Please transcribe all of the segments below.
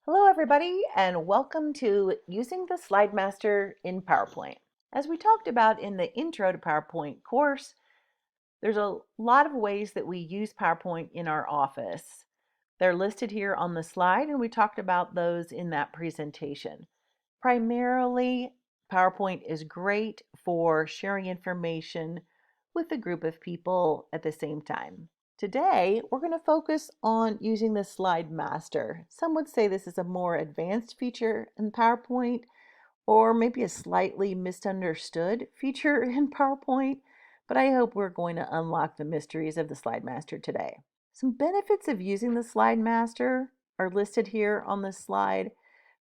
Hello everybody and welcome to Using the Slide Master in PowerPoint. As we talked about in the Intro to PowerPoint course, there's a lot of ways that we use PowerPoint in our office. They're listed here on the slide and we talked about those in that presentation. Primarily, PowerPoint is great for sharing information with a group of people at the same time. Today, we're going to focus on using the Slide Master. Some would say this is a more advanced feature in PowerPoint, or maybe a slightly misunderstood feature in PowerPoint, but I hope we're going to unlock the mysteries of the Slide Master today. Some benefits of using the Slide Master are listed here on this slide.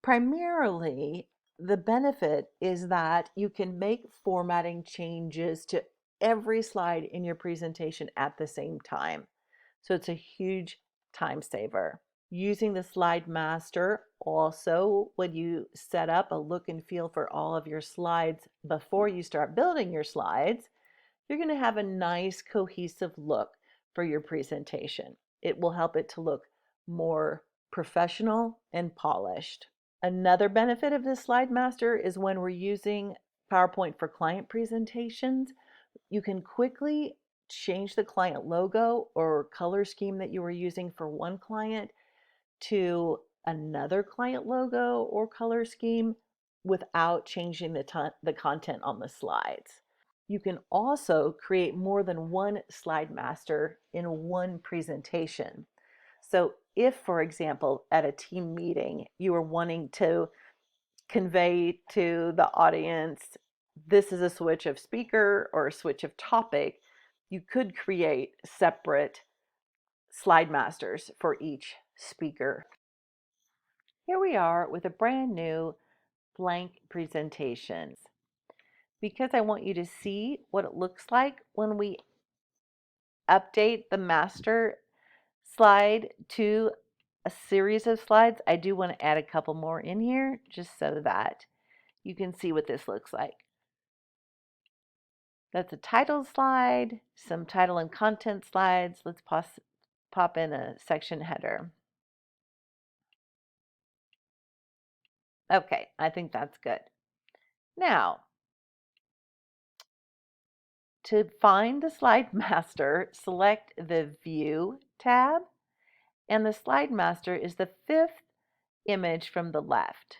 Primarily, the benefit is that you can make formatting changes to every slide in your presentation at the same time. So it's a huge time saver. Using the Slide Master also, when you set up a look and feel for all of your slides before you start building your slides, you're going to have a nice cohesive look for your presentation. It will help it to look more professional and polished. Another benefit of the Slide Master is when we're using PowerPoint for client presentations, you can quickly change the client logo or color scheme that you were using for one client to another client logo or color scheme without changing the content on the slides. You can also create more than one slide master in one presentation. So if, for example, at a team meeting, you are wanting to convey to the audience, this is a switch of speaker or a switch of topic, you could create separate slide masters for each speaker. Here we are with a brand new blank presentation. Because I want you to see what it looks like when we update the master slide to a series of slides, I do want to add a couple more in here just so that you can see what this looks like. That's a title slide, some title and content slides. Let's pop in a section header. Okay, I think that's good. Now, to find the slide master, select the View tab, and the slide master is the fifth image from the left.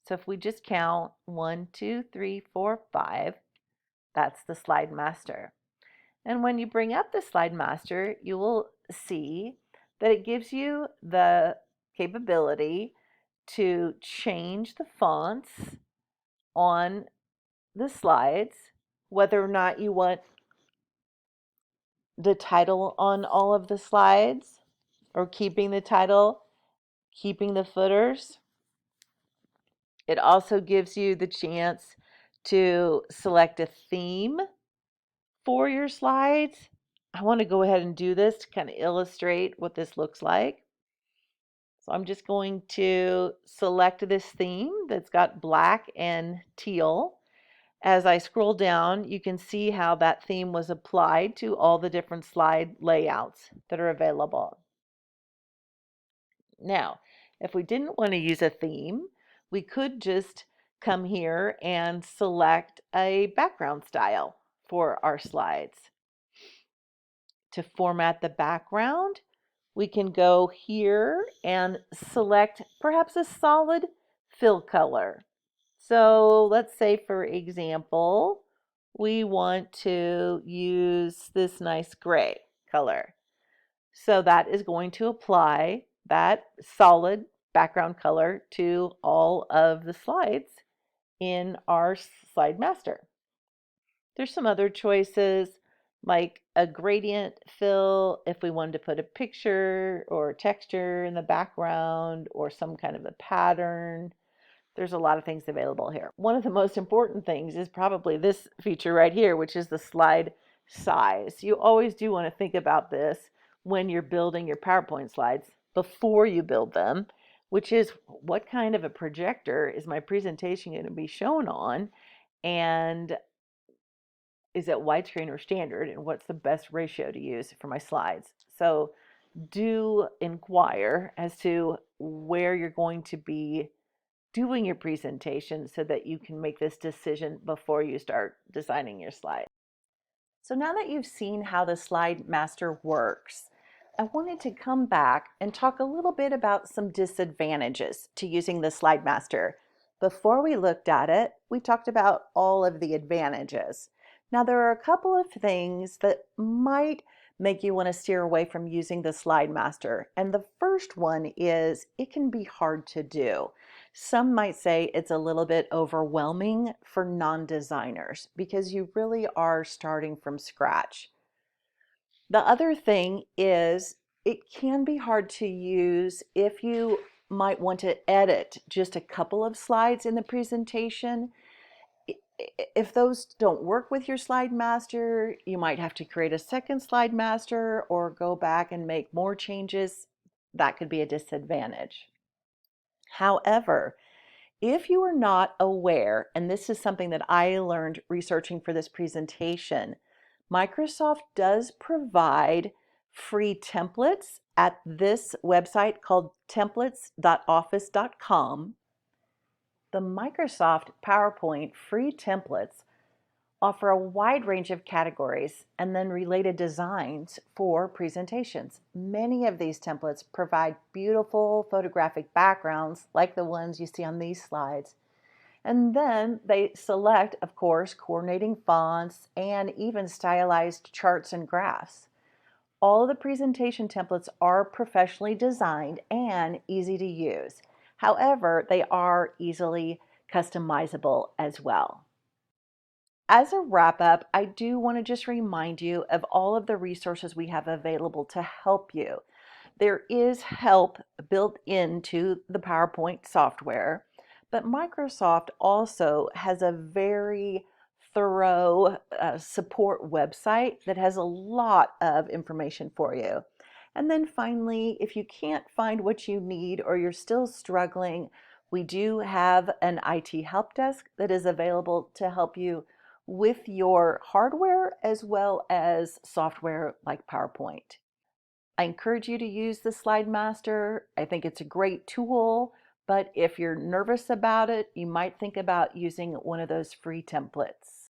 So if we just count 1, 2, 3, 4, 5, that's the slide master. And when you bring up the slide master, you will see that it gives you the capability to change the fonts on the slides, whether or not you want the title on all of the slides or keeping the title, keeping the footers. It also gives you the chance to select a theme for your slides. I want to go ahead and do this to kind of illustrate what this looks like. So I'm just going to select this theme that's got black and teal. As I scroll down, you can see how that theme was applied to all the different slide layouts that are available. Now, if we didn't want to use a theme, we could just come here and select a background style for our slides. To format the background, we can go here and select perhaps a solid fill color. So let's say, for example, we want to use this nice gray color. So that is going to apply that solid background color to all of the slides in our slide master. There's some other choices like a gradient fill if we wanted to put a picture or texture in the background or some kind of a pattern. There's a lot of things available here. One of the most important things is probably this feature right here, which is the slide size. You always do want to think about this when you're building your PowerPoint slides before you build them, which is what kind of a projector is my presentation going to be shown on, and is it widescreen or standard, and what's the best ratio to use for my slides. So do inquire as to where you're going to be doing your presentation so that you can make this decision before you start designing your slide. So now that you've seen how the Slide Master works, I wanted to come back and talk a little bit about some disadvantages to using the Slide Master. Before we looked at it, we talked about all of the advantages. Now there are a couple of things that might make you want to steer away from using the Slide Master. And the first one is it can be hard to do. Some might say it's a little bit overwhelming for non-designers because you really are starting from scratch. The other thing is it can be hard to use if you might want to edit just a couple of slides in the presentation. If those don't work with your slide master, you might have to create a second slide master or go back and make more changes. That could be a disadvantage. However, if you are not aware, and this is something that I learned researching for this presentation, Microsoft does provide free templates at this website called templates.office.com. The Microsoft PowerPoint free templates offer a wide range of categories and then related designs for presentations. Many of these templates provide beautiful photographic backgrounds like the ones you see on these slides. And then they select, of course, coordinating fonts and even stylized charts and graphs. All of the presentation templates are professionally designed and easy to use. However, they are easily customizable as well. As a wrap up, I do want to just remind you of all of the resources we have available to help you. There is help built into the PowerPoint software, but Microsoft also has a very thorough support website that has a lot of information for you. And then finally, if you can't find what you need or you're still struggling, we do have an IT help desk that is available to help you with your hardware as well as software like PowerPoint. I encourage you to use the Slide Master. I think it's a great tool, but if you're nervous about it, you might think about using one of those free templates.